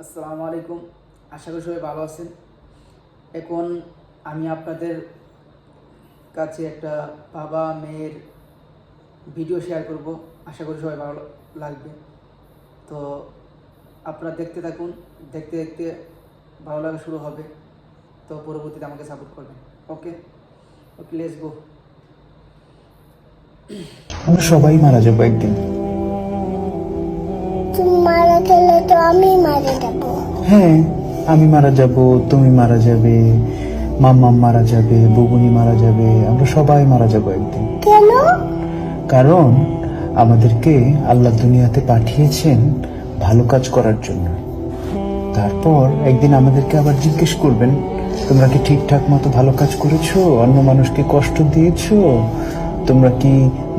আসসালামু আলাইকুম। আশা করি সবাই ভালো আছেন। এখন আমি আপনাদের কাছে একটা বাবা মেয়ের ভিডিও শেয়ার করব। আশা করি সবাই ভালো লাগবে। তো আপনারা দেখতে থাকুন, দেখতে দেখতে ভালো লাগা শুরু হবে। তো পরবর্তীতে আমাকে সাপোর্ট করবেন। ওকে ওকে, লেটস গো। আমরা সবাই মারা যাবো একদিন। তুমি মারা গেলে তো আমি মারা যাবো। হ্যাঁ, আমি মারা যাব, তুমি মারা যাবে, মাম্মা মারা যাবে, বুবুনি মারা যাবে, আমরা সবাই মারা যাব একদিন। কেন? কারণ আমাদেরকে আল্লাহ দুনিয়াতে পাঠিয়েছেন ভালো কাজ করার জন্য। তারপর একদিন আমাদেরকে আবার জিজ্ঞেস করবেন, তোমরা কি ঠিকঠাক মতো ভালো কাজ করেছো? অন্য মানুষকে কষ্ট দিয়েছো? তোমরা কি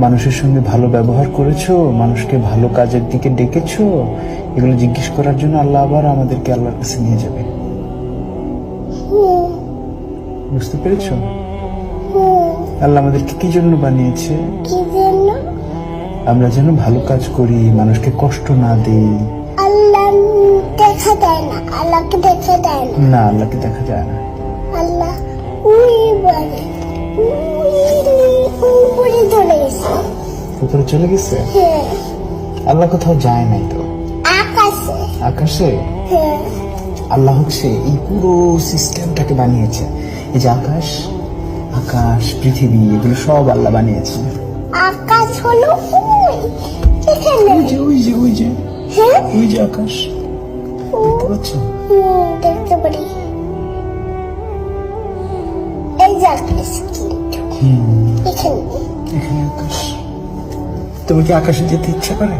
মানুষের সঙ্গে ভালো ব্যবহার করেছো? মানুষকে ভালো কাজের দিকে ডেকেছো? এগুলো জিজ্ঞেস করার জন্য আল্লাহ আবার আমাদেরকে আল্লাহর কাছে নিয়ে যাবে। বুঝতে পেরেছো? আল্লাহ আমাদেরকে কি জন্য বানিয়েছে? কি জন্য? আমরা যেন ভালো কাজ করি, মানুষকে কষ্ট না দিই। আল্লাহ দেখা দেয় না, আল্লাহকে দেখা দেয় না। না, আল্লাহকে দেখা যায় না। আল্লাহ ওই বাড়ি উপরে চলে গেছে। উপরে চলে গেছে? হ্যাঁ, আল্লাহ কোথাও যায় নাই তো। আকাশে। আকাশে? হ্যাঁ, আল্লাহ হচ্ছে এই পুরো সিস্টেমটাকে বানিয়েছে। এই যে আকাশ, আকাশ, পৃথিবী, এগুলো সব আল্লাহ বানিয়েছে। আকাশ হলো ওই এখানে। ওই যে হ্যাঁ, ওই যে আকাশ, দেখতে পাচ্ছ? দেখতে পারি। এই যে আকাশ কিন্তু এখানে। এখানে আকাশ। তোমার কি আকাশে যেতে ইচ্ছা করে?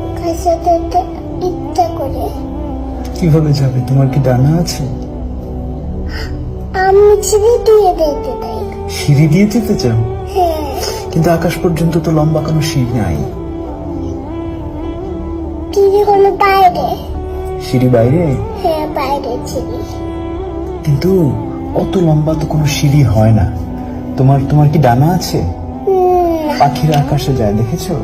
আকাশে যেতে ইচ্ছা করে। কিভাবে যাবে? তোমার কি ডানা আছে? আমি ছিঁড়ে দিয়ে দেখতে চাই। সিঁড়ি দিয়ে যেতে চাও? হ্যাঁ, কিন্তু আকাশ পর্যন্ত তো লম্বা কোনো সিঁড়ি নাই। ছিঁড়ে হলো বাইরে। সিঁড়ি বাইরে? হ্যাঁ, বাইরে ছিঁড়ি। কিন্তু অত লম্বা তো কোনো সিঁড়ি হয় না। তোমার কি ডানা আছে? পাখিরা আকাশে যায়, দেখেছো?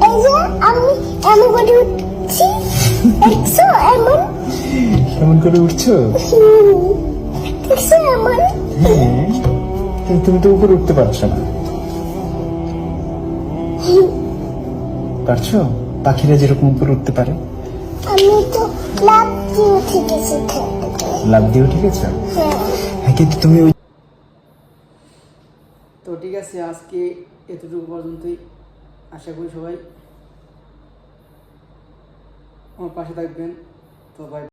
এই যে আমি এমন করে উঠছি, দেখছো? কেমন করে উঠছো? দেখছো এমন? হ্যাঁ, কিন্তু তুমি তো উপরে উঠতে পারছো না। পারছো? পাখিরা যেরকম উপরে উঠতে পারে। আমি তো লাফ দিয়ে উঠে গেছি। লাফ দিয়ে উঠে গেছো? হ্যাঁ। হ্যাঁ, কিন্তু তুমি ওই তো ঠিক আছে, আজকে এতটুকু পর্যন্তই। আশা করি সবাই আমার পাশে থাকবেন। তো ভাই।